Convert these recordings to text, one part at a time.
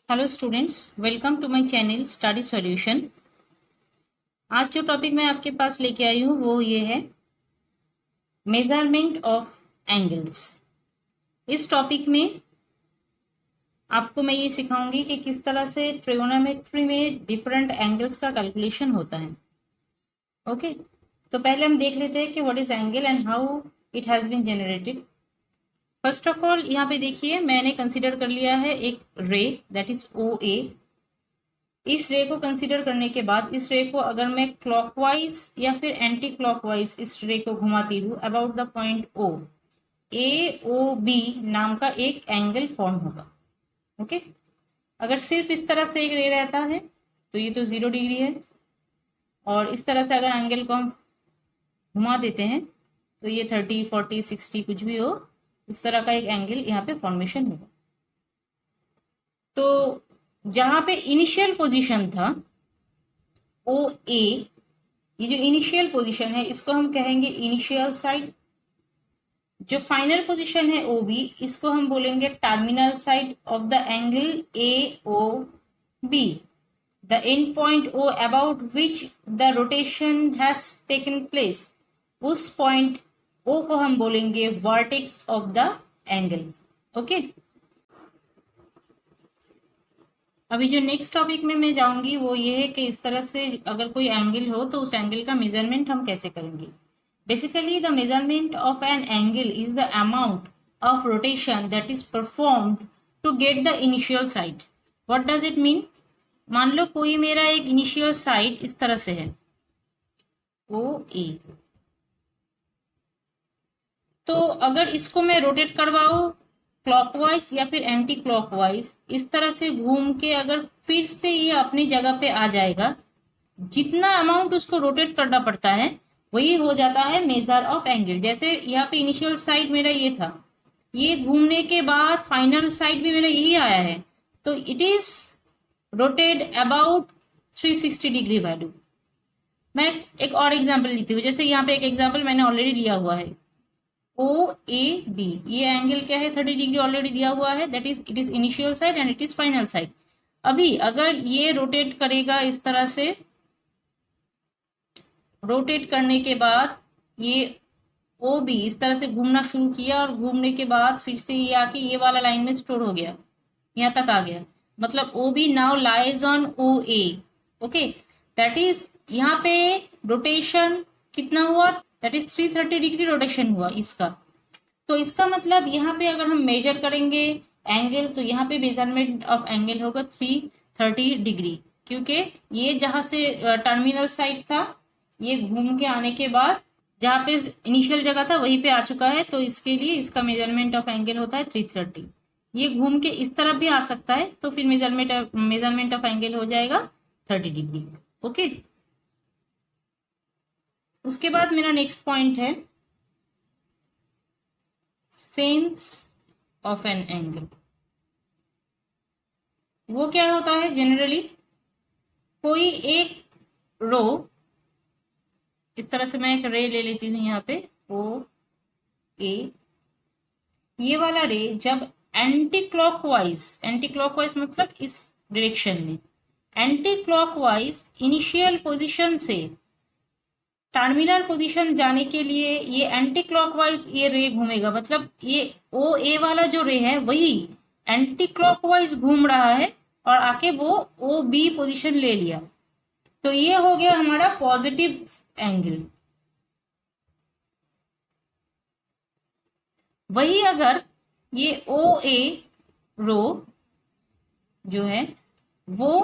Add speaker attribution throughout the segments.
Speaker 1: Hello students, welcome to my channel study solution. आज जो topic मैं आपके पास लेके आई हूँ वो ये है मेजरमेंट ऑफ एंगल्स। इस टॉपिक में आपको मैं ये सिखाऊंगी कि किस तरह से ट्रिगोनोमेट्री में डिफरेंट एंगल्स का कैलकुलेशन होता है। ओके, तो पहले हम देख लेते हैं कि what is angle and how it has been generated. First of all यहाँ पे देखिए, मैंने कंसिडर कर लिया है एक रे दैट इज ओ ए। इस रे को कंसीडर करने के बाद इस रे को अगर मैं क्लॉकवाइज या फिर एंटी क्लॉकवाइज इस रे को घुमाती हूँ about the point O, A O B नाम का एक एंगल फॉर्म होगा। ओके, अगर सिर्फ इस तरह से एक रे रहता है तो ये तो 0 डिग्री है, और इस तरह से अगर एंगल को हम घुमा देते हैं तो ये 30, 40, 60 कुछ भी हो, इस तरह का एक एंगल यहाँ पे फॉर्मेशन होगा। तो जहां पे इनिशियल पोजीशन था ओ ए, ये जो इनिशियल पोजीशन है इसको हम कहेंगे इनिशियल साइड। जो फाइनल पोजीशन है ओ बी, इसको हम बोलेंगे terminal side of the angle A O B. The end point O about which the rotation has taken place, उस पॉइंट ओ को हम बोलेंगे vertex of the angle. Okay, अभी जो नेक्स्ट टॉपिक में मैं जाऊंगी वो ये है कि इस तरह से अगर कोई एंगल हो तो उस एंगल का मेजरमेंट हम कैसे करेंगे। Basically the measurement of an angle is the amount of rotation that is performed to get the initial side. What does it mean? मान लो कोई मेरा एक इनिशियल साइड इस तरह से है ओ ए, तो अगर इसको मैं रोटेट करवाऊं क्लॉकवाइज या फिर एंटी क्लॉकवाइज, इस तरह से घूम के अगर फिर से ये अपनी जगह पे आ जाएगा, जितना अमाउंट उसको रोटेट करना पड़ता है वही हो जाता है मेजर ऑफ एंगल। जैसे यहाँ पे इनिशियल साइड मेरा ये था, ये घूमने के बाद फाइनल साइड भी मेरा यही आया है, तो it is rotated about 360 degree value. मैं एक और एग्जाम्पल लेती हूँ, जैसे यहाँ पे एक एग्जाम्पल मैंने ऑलरेडी लिया हुआ है ओ ए बी, ये एंगल क्या है 30 डिग्री ऑलरेडी दिया हुआ है, that is it is initial side and it is final side. अभी अगर ये रोटेट करेगा इस तरह से, रोटेट करने के बाद ये ओ बी इस तरह से घूमना शुरू किया और घूमने के बाद फिर से ये आके ये वाला लाइन में स्टोर हो गया, यहाँ तक आ गया, मतलब O B now lies on O A. Okay, that is यहाँ पे रोटेशन कितना हुआ, दैट इज 330 डिग्री रोटेशन हुआ इसका। तो इसका मतलब यहाँ पे अगर हम मेजर करेंगे एंगल तो यहाँ पे मेजरमेंट ऑफ एंगल होगा 330 डिग्री, क्योंकि ये जहां से टर्मिनल साइड था ये घूम के आने के बाद जहाँ पे इनिशियल जगह था वहीं पे आ चुका है, तो इसके लिए इसका मेजरमेंट ऑफ एंगल होता है 330। ये घूम के इस तरफ भी आ सकता है तो फिर मेजरमेंट ऑफ एंगल हो जाएगा 30 डिग्री। ओके, उसके बाद मेरा नेक्स्ट पॉइंट है सेंस ऑफ एन एंगल। वो क्या होता है, जनरली कोई एक रो, इस तरह से मैं एक रे ले लेती हूँ यहाँ पे ओ ए, ये वाला रे जब एंटी क्लॉकवाइज मतलब इस डायरेक्शन में, एंटी क्लॉकवाइज इनिशियल पोजीशन से टर्मिनल पोजीशन जाने के लिए ये एंटी क्लॉकवाइज ये रे घूमेगा, मतलब ये ओ ए वाला जो रे है वही एंटी क्लॉकवाइज घूम रहा है और आके वो ओ बी पोजीशन ले लिया, तो ये हो गया हमारा पॉजिटिव एंगल। वही अगर ये ओ ए रो जो है वो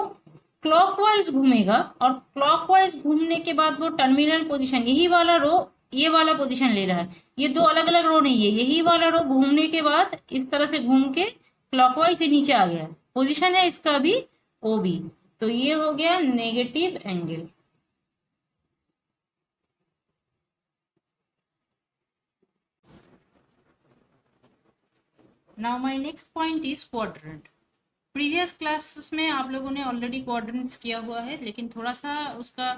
Speaker 1: क्लॉकवाइज घूमेगा और क्लॉकवाइज घूमने के बाद वो टर्मिनल पोजीशन, यही वाला रो ये वाला पोजीशन ले रहा है, ये दो अलग अलग रो नहीं है, यही वाला रो घूमने के बाद इस तरह से घूम के क्लॉकवाइज से नीचे आ गया, पोजीशन है इसका भी ओ बी, तो ये हो गया negative angle. Now my next point is quadrant. Previous classes में आप लोगों ने ऑलरेडी क्वाड्रेंट्स किया हुआ है, लेकिन थोड़ा सा उसका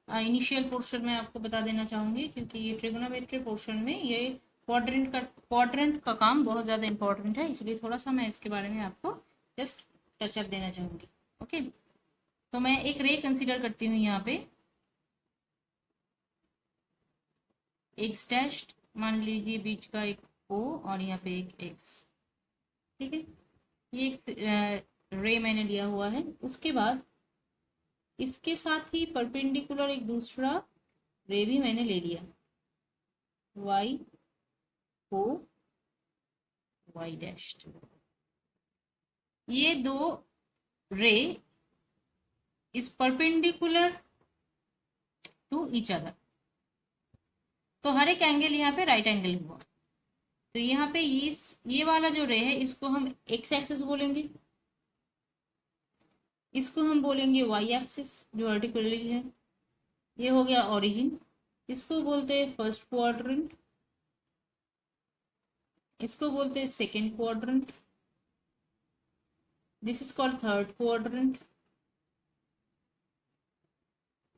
Speaker 1: इनिशियल पोर्शन में आपको बता देना चाहूंगी, क्योंकि ये ट्रिगोनोमेट्री पोर्शन में ये क्वाड्रेंट का काम बहुत ज़्यादा इंपॉर्टेंट है, इसलिए थोड़ा सा मैं इसके बारे में आपको जस्ट टचअप देना चाहूंगी। ओके, तो मैं एक रे कंसीडर करती हूँ यहाँ पे, एक्स डैश, मान लीजिए बीच का एक ओ और यहाँ पे एक एक्स। ठीक है, ये एक रे मैंने लिया हुआ है। उसके बाद इसके साथ ही परपेंडिकुलर एक दूसरा रे भी मैंने ले लिया, वाई ओ वाई डैश। ये दो ray is perpendicular to each other, तो हर एक एंगल यहाँ पे राइट एंगल हुआ। तो यहाँ पे ये वाला जो रे है इसको हम एक्स एक्सिस बोलेंगे, इसको हम बोलेंगे वाई एक्सिस जो वर्टिकली है। ये हो गया ओरिजिन, इसको बोलते हैं फर्स्ट क्वाड्रेंट, इसको बोलते हैं second quadrant, this is called third quadrant,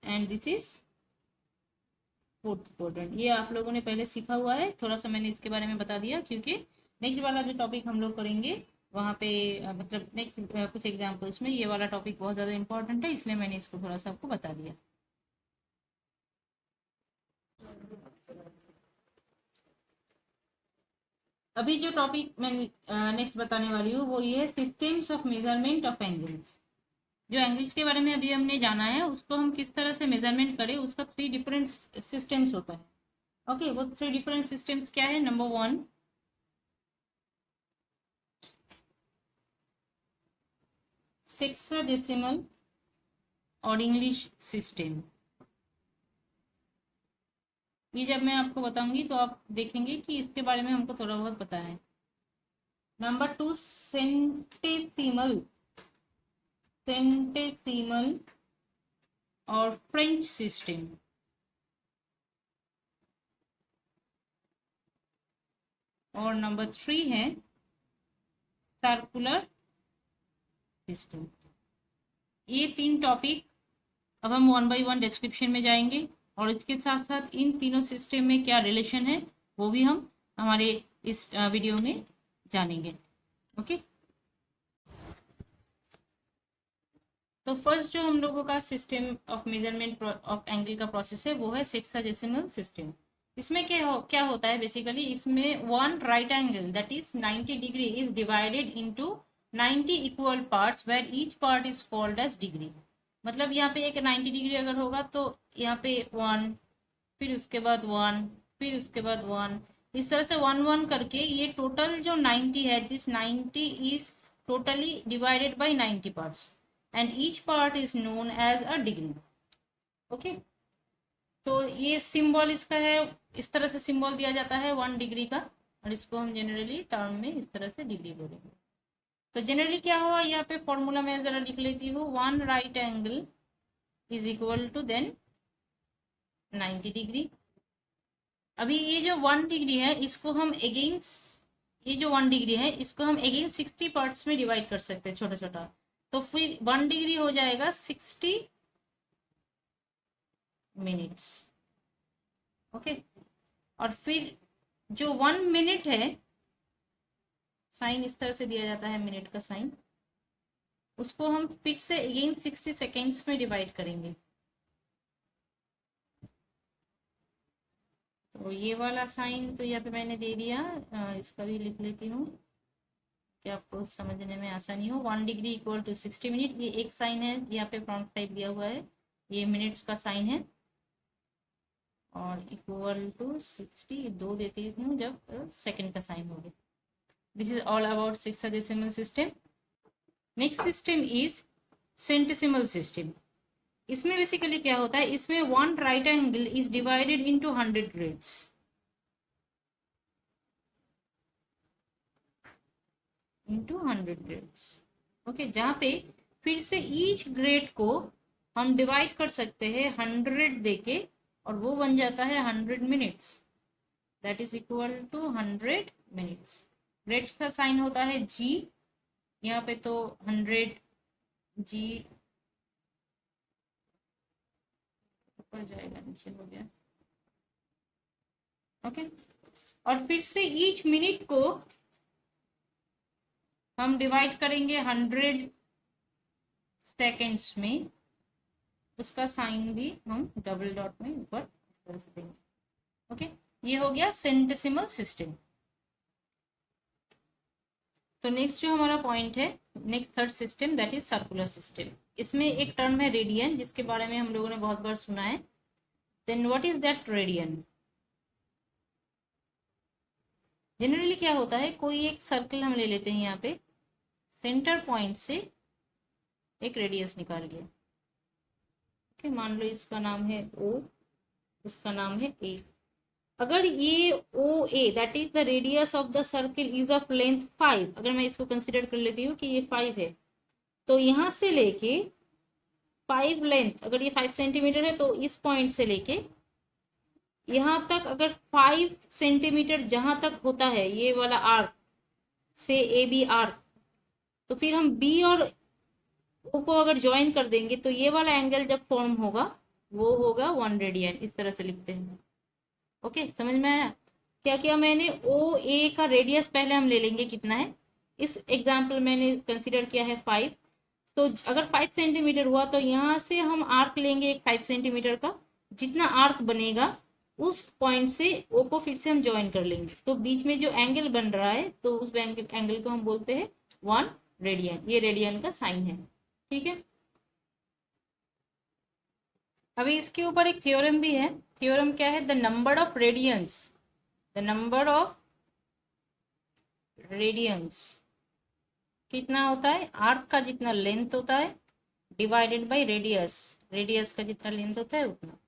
Speaker 1: and this is fourth quadrant. ये आप लोगों ने पहले सीखा हुआ है, थोड़ा सा मैंने इसके बारे में बता दिया क्योंकि नेक्स्ट वाला जो टॉपिक हम लोग करेंगे वहाँ पे मतलब नेक्स्ट कुछ एग्जाम्पल्स में ये वाला टॉपिक बहुत ज़्यादा इंपॉर्टेंट है, इसलिए मैंने इसको थोड़ा सा आपको बता दिया। अभी जो टॉपिक मैं नेक्स्ट बताने वाली हूँ वो ये है systems of measurement of angles. जो एंगल्स के बारे में अभी हमने जाना है उसको हम किस तरह से मेजरमेंट करें, उसका 3 डिफरेंट सिस्टम्स होता है। ओके, वो 3 डिफरेंट सिस्टम्स क्या है? नंबर 1, सेक्साडेसिमल और इंग्लिश सिस्टम। ये जब मैं आपको बताऊंगी तो आप देखेंगे कि इसके बारे में हमको थोड़ा बहुत पता है। नंबर 2, सेंटेसिमल और फ्रेंच सिस्टम। और नंबर 3 है सर्कुलर सिस्टम। ये 3 टॉपिक अब हम 1 बाय 1 डिस्क्रिप्शन में जाएंगे और इसके साथ साथ इन तीनों सिस्टम में क्या रिलेशन है वो भी हम हमारे इस वीडियो में जानेंगे। ओके, तो फर्स्ट जो हम लोगों का system of measurement of angle का प्रोसेस है वो है सेक्साडेसिमल सिस्टम। इसमें क्या होता है बेसिकली, इसमें one right angle that is 90 degree is divided into 90 equal parts where each part is called as degree. मतलब यहाँ पे एक 90 डिग्री अगर होगा तो यहाँ पे 1, फिर उसके बाद 1, फिर उसके बाद 1, इस तरह से 1 1 करके ये टोटल जो 90 है, this 90 is totally divided by 90 parts and each part is known as a degree. Okay, तो ये सिंबल इसका है, इस तरह से सिंबल दिया जाता है 1 डिग्री का, और इसको हम जनरली टर्म में इस तरह से डिग्री बोलेंगे। तो जनरली क्या हुआ, यहाँ पे फॉर्मूला मैं जरा लिख लेती हूँ, 1 right angle is equal to then 90 degree. अभी ये जो 1 डिग्री है इसको हम अगेंस्ट, ये जो 1 डिग्री है इसको हम अगेंस्ट 60 पार्ट्स में डिवाइड कर सकते हैं छोटा छोटा, तो फिर 1 डिग्री हो जाएगा 60 मिनट्स। ओके, और फिर जो 1 मिनट है, साइन इस तरह से दिया जाता है मिनट का साइन, उसको हम फिर से अगेन 60 सेकेंड्स में डिवाइड करेंगे। तो ये वाला साइन तो यहाँ पे मैंने दे दिया, इसका भी लिख लेती हूँ कि आपको समझने में आसानी हो। 1 डिग्री इक्वल टू 60 मिनट, ये एक साइन है यहाँ पे फ्रंट टाइप दिया हुआ है, ये मिनट्स का साइन है, और इक्वल टू 60 दो देती हूँ जब सेकंड का साइन हो गया। This is all about sexadecimal system. Next system is centesimal system. इसमें बेसिकली क्या होता है, इसमें 1 right angle is divided into 100 grades. Into 100 grades. Okay, जहाँ पे फिर से ईच ग्रेड को हम डिवाइड कर सकते हैं 100 देके, और वो बन जाता है 100 minutes, that is equal to 100 minutes. Grades का साइन होता है जी, यहाँ पे तो 100 जी ऊपर जाएगा, नीचे हो गया। ओके, और फिर से ईच मिनट को हम डिवाइड करेंगे 100 सेकेंड्स में, उसका साइन भी हम डबल डॉट में ऊपर इस तरह से देंगे। ओके, ये हो गया सेंटेसिमल सिस्टम। तो नेक्स्ट जो हमारा पॉइंट है, next third system, that is circular system. इसमें एक टर्म है रेडियन, जिसके बारे में हम लोगों ने बहुत बार सुना है। Then what is that radian? Generally क्या होता है, कोई एक सर्कल हम ले लेते हैं, यहाँ पे सेंटर पॉइंट से एक रेडियस निकाल लिया। ओके, मान लो इसका नाम है O, इसका नाम है A। अगर ये OA that is the radius of the circle is of length 5, अगर मैं इसको कंसिडर कर लेती हूँ कि ये 5 है, तो यहाँ से लेके 5 लेंथ, अगर ये 5 सेंटीमीटर है तो इस पॉइंट से लेके यहाँ तक अगर 5 सेंटीमीटर जहां तक होता है ये वाला आर्क से AB आर्क, तो फिर हम B और O को अगर ज्वाइन कर देंगे तो ये वाला एंगल जब फॉर्म होगा वो होगा 1 रेडियन। इस तरह से लिखते हैं। ओके, समझ में आया? क्या किया मैंने, OA का रेडियस पहले हम ले लेंगे कितना है। इस एग्जाम्पल मैंने कंसिडर किया है 5, तो अगर 5 सेंटीमीटर हुआ तो यहाँ से हम आर्क लेंगे एक 5 सेंटीमीटर का, जितना आर्क बनेगा उस पॉइंट से O को फिर से हम ज्वाइन कर लेंगे, तो बीच में जो एंगल बन रहा है तो उस एंगल को हम बोलते हैं 1 रेडियन। ये रेडियन का साइन है। ठीक है, अभी इसके ऊपर एक थ्योरम भी है। थ्योरम क्या है? The number of radians, the number of radians कितना होता है, आर्क का जितना लेंथ होता है डिवाइडेड बाय रेडियस, रेडियस का जितना लेंथ होता है उतना।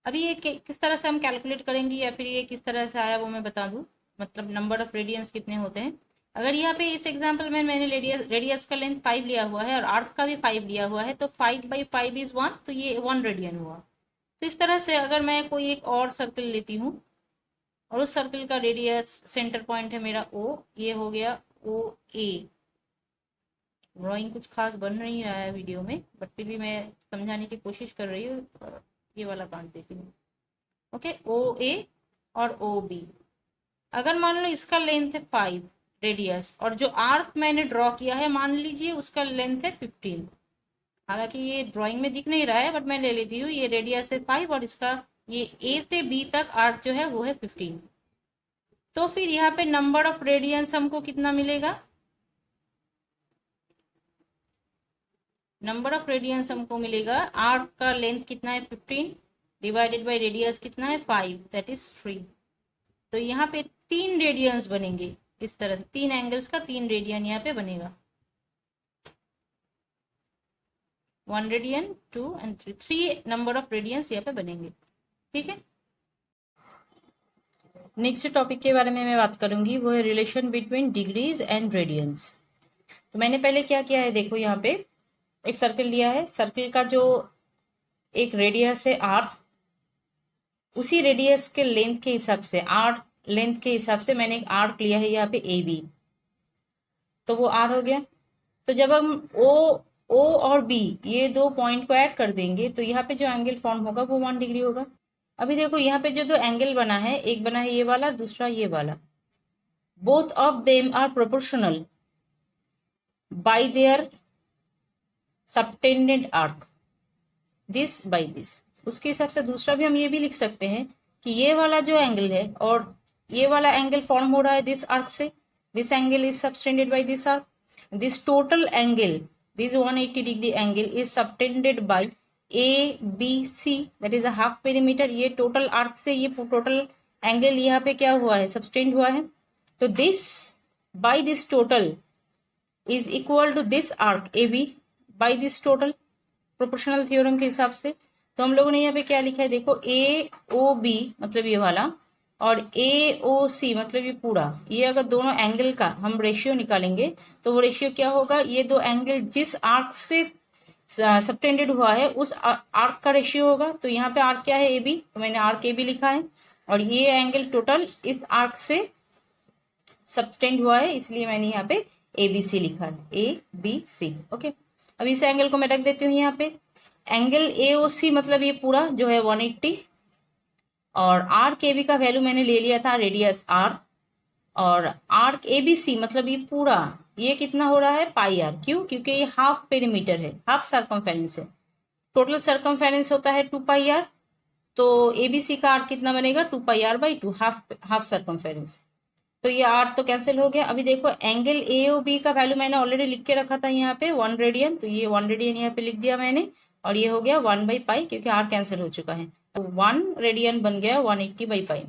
Speaker 1: अभी ये किस तरह से हम कैलकुलेट करेंगे या फिर ये किस तरह से आया वो मैं बता दूं। मतलब नंबर ऑफ रेडियंस कितने होते हैं, अगर यहाँ पे इस एग्जांपल में मैंने रेडियस का लेंथ 5 लिया हुआ है और आर्क का भी 5 लिया हुआ है, तो 5/5 इज 1, तो ये 1 रेडियन हुआ। तो इस तरह से अगर मैं कोई एक और सर्कल लेती हूँ और उस सर्कल का रेडियस, सेंटर पॉइंट है मेरा O, ये हो गया OA। ड्राइंग कुछ खास बन नहीं रहा है वीडियो में, बट फिर भी मैं समझाने की कोशिश कर रही हूँ। ये वाला काट देती हूँ। ओके, OA और OB, अगर मान लो इसका लेंथ है 5 रेडियस और जो आर्क मैंने ड्रॉ किया है मान लीजिए उसका लेंथ है 15, हालांकि ये ड्राइंग में दिख नहीं रहा है बट मैं ले लेती हूँ, ये रेडियस है 5 और इसका ये A से B तक आर्क जो है वो है 15। तो फिर यहाँ पे नंबर ऑफ रेडियंस हमको कितना मिलेगा, नंबर ऑफ रेडियंस हमको मिलेगा, आर्क का लेंथ कितना है 15 डिवाइडेड बाय रेडियस कितना है 5, दैट इज 3। तो यहाँ पे 3 रेडियंस बनेंगे। इस तरह से 3 एंगल्स का 3 रेडियन यहाँ पे बनेगा, 1 radian, 2 and 3 number of radians यहाँ पे बनेंगे। ठीक है, नेक्स्ट टॉपिक के बारे में मैं बात करूंगी, वो है relation between degrees and radians. तो मैंने पहले क्या किया है, देखो यहाँ पे एक सर्कल लिया है, सर्कल का जो एक रेडियस है R, उसी रेडियस के लेंथ के हिसाब से, R लेंथ के हिसाब से मैंने एक आर्क लिया है यहाँ पे AB, तो वो R हो गया। तो जब हम O और B ये 2 पॉइंट को ऐड कर देंगे तो यहाँ पे जो एंगल फॉर्म होगा वो 1 डिग्री होगा। अभी देखो यहाँ पे जो 2 एंगल बना है, एक बना है ये वाला, दूसरा ये वाला, both of them are proportional by their subtended arc, this by this. उसके हिसाब से दूसरा भी हम ये भी लिख सकते हैं कि ये वाला जो एंगल है और ये वाला एंगल फॉर्म हो रहा है दिस आर्क से, this angle is subtended by this arc, this total angle, this 180 degree angle is subtended bye ABC, that is a half perimeter. ये टोटल आर्क से ये टोटल एंगल यहाँ पे क्या हुआ है, सबटेंड हुआ है। तो this by this total is equal to this arc AB by this total, proportional theorem के हिसाब से। तो हम लोगों ने यहाँ पे क्या लिखा है, देखो AOB मतलब ये वाला और AOC मतलब ये पूरा, ये अगर दोनों एंगल का हम रेशियो निकालेंगे तो वो रेशियो क्या होगा, ये 2 एंगल जिस आर्क से सबटेंडेड हुआ है उस आर्क का रेशियो होगा। तो यहाँ पे आर्क क्या है AB, तो मैंने आर्क AB लिखा है और ये एंगल टोटल इस आर्क से सबटेंड हुआ है, इसलिए मैंने यहाँ पे ABC लिखा है, ABC। ओके, अब इस एंगल को मैं रख देती हूँ यहाँ पे। एंगल AOC मतलब ये पूरा जो है 180 और आर्क AB का वैल्यू मैंने ले लिया था रेडियस R, और आर्क ABC मतलब ये पूरा ये कितना हो रहा है पाई आर, क्यों? क्योंकि ये हाफ पेरीमीटर है, हाफ सर्कमफेरेंस है। टोटल सर्कमफेरेंस होता है 2 पाई आर, तो एबीसी का आर कितना बनेगा 2 पाई आर बाई 2, हाफ सर्कमफेरेंस। तो ये आर तो कैंसिल हो गया। अभी देखो एंगल ए ओ बी का वैल्यू मैंने ऑलरेडी लिख के रखा था यहाँ पे 1 रेडियन, तो ये 1 रेडियन यहाँ पे लिख दिया मैंने, और ये हो गया 1 बाई पाई क्योंकि आर कैंसिल हो चुका है, तो 1 रेडियन बन गया 180 बाई पाई।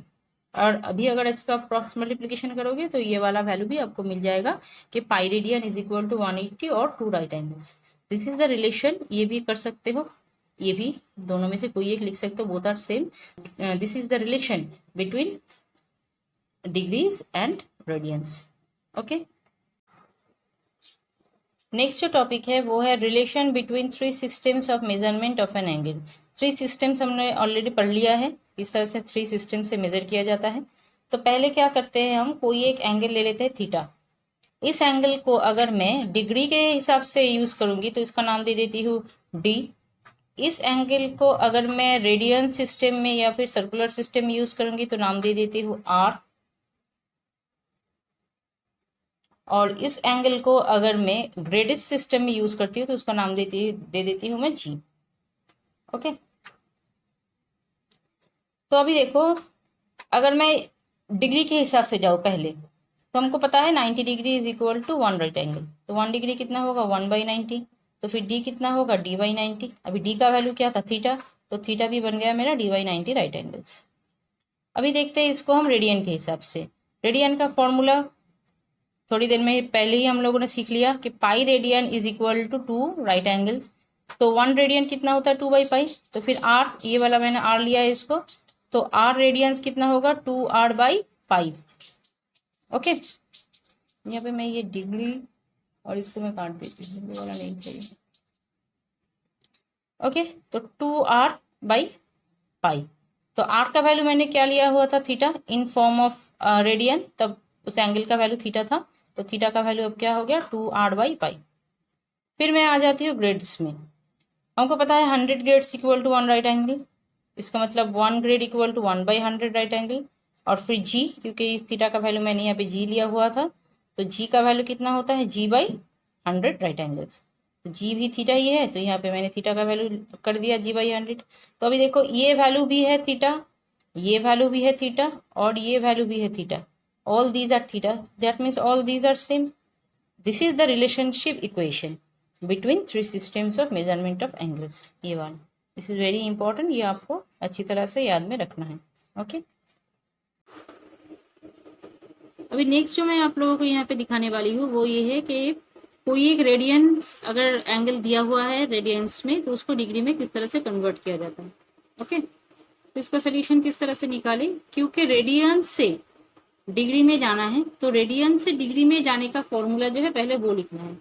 Speaker 1: और अभी अगर इसका अप्रॉक्स मल्टीप्लीकेशन करोगे तो ये वाला वैल्यू भी आपको मिल जाएगा कि pi radian is equal to 180 और 2 right angles. This is the relation, ये भी कर सकते हो, ये भी, दोनों में से कोई एक लिख सकते हो, both are same. This is the relation between degrees and radians. Okay, next जो टॉपिक है वो है relation between 3 systems of measurement of an angle. 3 systems हमने ऑलरेडी पढ़ लिया है, इस तरह से 3 सिस्टम से मेजर किया जाता है। तो पहले क्या करते हैं, हम कोई एक एंगल ले लेते हैं थीटा। इस एंगल को अगर मैं डिग्री के हिसाब से यूज करूंगी तो इसका नाम दे देती हूँ डी। इस एंगल को अगर मैं रेडियन सिस्टम में या फिर सर्कुलर सिस्टम में यूज करूंगी तो नाम दे देती हूँ आर। और इस एंगल को अगर मैं ग्रेडिस सिस्टम में यूज करती हूँ तो उसका नाम दे देती हूँ मैं जी। ओके, तो अभी देखो अगर मैं डिग्री के हिसाब से जाऊँ पहले, तो हमको पता है 90 degree is equal to 1 right angle, तो 1 डिग्री कितना होगा 1 बाई 90, तो फिर डी कितना होगा डी बाई 90। अभी डी का वैल्यू क्या था थीटा, तो थीटा भी बन गया मेरा डी बाई 90 राइट एंगल्स। अभी देखते हैं इसको हम रेडियन के हिसाब से। रेडियन का फॉर्मूला थोड़ी देर में पहले ही हम लोगों ने सीख लिया कि pi radian is equal to 2 right angles. तो 1 रेडियन कितना होता है 2 बाई पाई, तो फिर आर, ये वाला मैंने आर लिया है इसको, तो आर रेडियंस कितना होगा 2 आर बाई पाई। ओके, यहाँ पे मैं ये डिग्री और इसको मैं काट देती हूँ, ये वाला नहीं चाहिए। ओके, तो 2 आर बाई पाई, तो आर का वैल्यू मैंने क्या लिया हुआ था theta in form of radian, तब उस एंगल का वैल्यू थीटा था, तो थीटा का वैल्यू अब क्या हो गया 2 आर बाई पाई। फिर मैं आ जाती हूँ ग्रेड्स में। हमको पता है 100 grades equal to 1 right angle, इसका मतलब 1 grade equal to 1 by 100 right angle. और फिर जी, क्योंकि इस थीटा का वैल्यू मैंने यहाँ पे जी लिया हुआ था, तो जी का वैल्यू कितना होता है जी बाई 100 राइट एंगल्स, तो जी भी थीटा ही है, तो यहाँ पे मैंने थीटा का वैल्यू कर दिया जी बाई 100। तो अभी देखो ये वैल्यू भी है थीटा, ये वैल्यू भी है थीटा, और ये वैल्यू भी है theta, all these are theta, that means all these are same. This is the relationship equation between 3 systems of measurement of angles, ये वाला, this is very important, ये आपको अच्छी तरह से याद में रखना है। ओके, अभी नेक्स्ट जो मैं आप लोगों को यहाँ पे दिखाने वाली हूँ वो ये है कि कोई एक रेडियंस अगर एंगल दिया हुआ है रेडियंस में, तो उसको डिग्री में किस तरह से कन्वर्ट किया जाता है। ओके, तो इसका सोल्यूशन किस तरह से निकाले, क्योंकि रेडियंस से डिग्री में जाना है, तो रेडियन से डिग्री में जाने का फॉर्मूला जो है पहले वो लिखना है।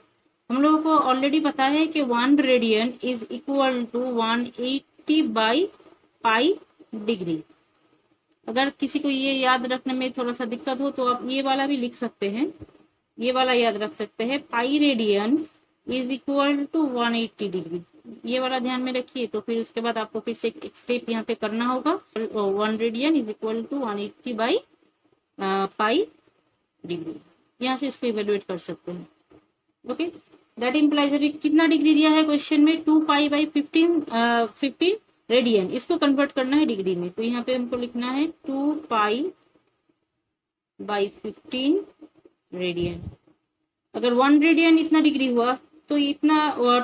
Speaker 1: हम लोगों को ऑलरेडी पता है कि 1 radian is equal to 180 by pi degree. अगर किसी को ये याद रखने में थोड़ा सा दिक्कत हो तो आप ये वाला भी लिख सकते हैं, ये वाला याद रख सकते हैं, pi radian is equal to 180 degree, ये वाला ध्यान में रखिए। तो फिर उसके बाद आपको फिर से एक स्टेप यहाँ पे करना होगा, 1 radian is equal to 180 by pi degree, यहाँ से इसको इवेल्युएट कर सकते हैं। ओके, दैट इम्प्लाइज अभी कितना डिग्री दिया है क्वेश्चन में 2 पाई बाई 15 रेडियन, इसको कन्वर्ट करना है डिग्री में, तो यहाँ पे हमको लिखना है 2 पाई बाई 15 रेडियन। अगर 1 रेडियन इतना डिग्री हुआ तो इतना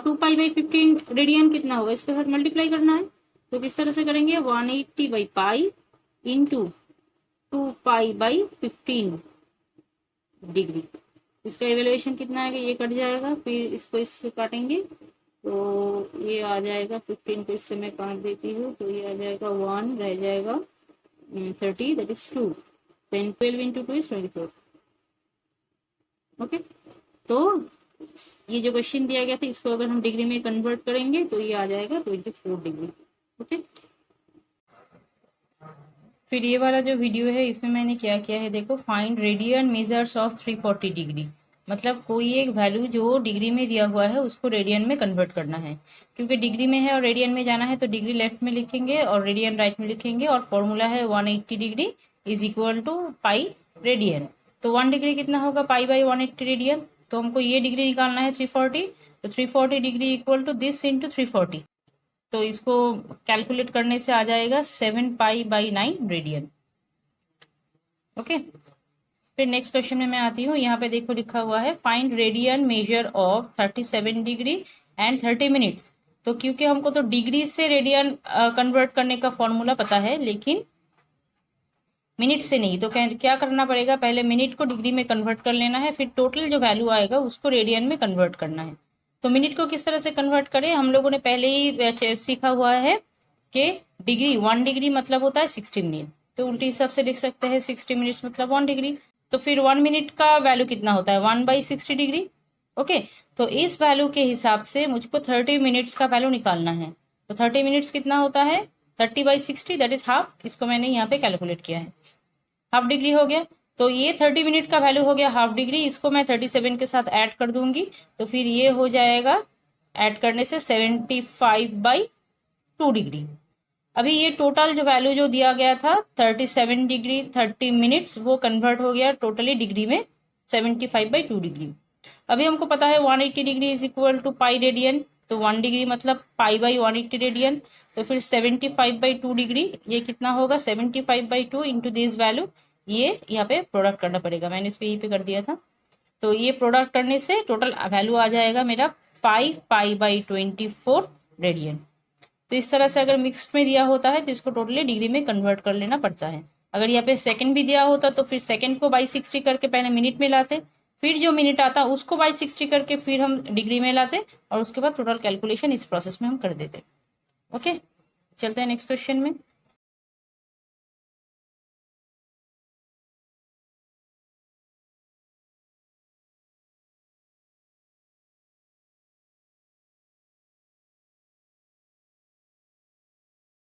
Speaker 1: 2 पाई बाई 15 रेडियन कितना होगा, इसके साथ मल्टीप्लाई करना है। तो किस तरह से करेंगे 180 by pi into 2 pi by 15 degree, इसका इवेल्युएशन कितना आएगा, ये कट जाएगा, फिर इसको इससे काटेंगे तो ये आ जाएगा 15 को इससे मैं काट देती हूँ, तो ये आ जाएगा 1 रह जाएगा 30, that is 2, then 12 into 2 is 24। Okay, तो ये जो क्वेश्चन दिया गया था इसको अगर हम डिग्री में कन्वर्ट करेंगे तो ये आ जाएगा 24 डिग्री। ओके, फिर ये वाला जो वीडियो है इसमें मैंने क्या किया है देखो, find radian measures of 340 degree, मतलब कोई एक वैल्यू जो डिग्री में दिया हुआ है उसको रेडियन में कन्वर्ट करना है। क्योंकि डिग्री में है और रेडियन में जाना है तो डिग्री लेफ्ट में लिखेंगे और रेडियन राइट में लिखेंगे, और फॉर्मूला है 180 degree is equal to pi radian. तो 1 डिग्री कितना होगा पाई बाई 180 रेडियन, तो हमको ये डिग्री निकालना है 340, तो 340 degree equal to this into 340, तो इसको कैलकुलेट करने से आ जाएगा 7π/9 रेडियन। ओके, फिर नेक्स्ट क्वेश्चन में मैं आती हूँ। यहाँ पे देखो लिखा हुआ है find radian measure of 37 degree and 30 minutes. तो क्योंकि हमको तो डिग्री से रेडियन कन्वर्ट करने का फॉर्मूला पता है, लेकिन मिनट से नहीं, तो क्या करना पड़ेगा, पहले मिनट को डिग्री में कन्वर्ट कर लेना है, फिर टोटल जो वैल्यू आएगा उसको रेडियन में कन्वर्ट करना है। तो मिनट को किस तरह से कन्वर्ट करें, हम लोगों ने पहले ही सीखा हुआ है कि डिग्री 1 डिग्री मतलब होता है 60 मिनट, तो उल्टी हिसाब से लिख सकते हैं 60 मिनट्स मतलब 1 डिग्री। तो फिर 1 मिनट का वैल्यू कितना होता है, 1/60 डिग्री। ओके, तो इस वैल्यू के हिसाब से मुझको 30 मिनट्स का वैल्यू निकालना है। तो 30 मिनट्स कितना होता है, 30/60 दैट इज हाफ। इसको मैंने यहाँ पे कैलकुलेट किया है, हाफ डिग्री हो गया। तो ये 30 मिनट का वैल्यू हो गया हाफ डिग्री, इसको मैं 37 के साथ ऐड कर दूंगी, तो फिर ये हो जाएगा ऐड करने से 75/2 डिग्री। अभी ये टोटल जो वैल्यू जो दिया गया था 37 डिग्री 30 मिनट्स, वो कन्वर्ट हो गया टोटली डिग्री में 75/2 डिग्री। अभी हमको पता है 180 degree is equal to pi radian, तो 1 डिग्री मतलब π/180 रेडियन। तो फिर 75/2 डिग्री ये कितना होगा, 75/2 इंटू दिस वैल्यू, ये यहाँ पे प्रोडक्ट करना पड़ेगा, मैंने इसको यहीं पे कर दिया था। तो ये प्रोडक्ट करने से टोटल वैल्यू आ जाएगा मेरा 5π/24 रेडियन। तो इस तरह से अगर मिक्स्ड में दिया होता है तो इसको टोटली डिग्री में कन्वर्ट कर लेना पड़ता है। अगर यहाँ पे सेकंड भी दिया होता तो फिर सेकंड को बाई 60 करके पहले मिनट में लाते, फिर जो मिनट आता उसको बाई 60 करके फिर हम डिग्री में लाते, और उसके बाद टोटल कैलकुलेशन इस प्रोसेस में हम कर देते। ओके, चलते हैं नेक्स्ट क्वेश्चन में।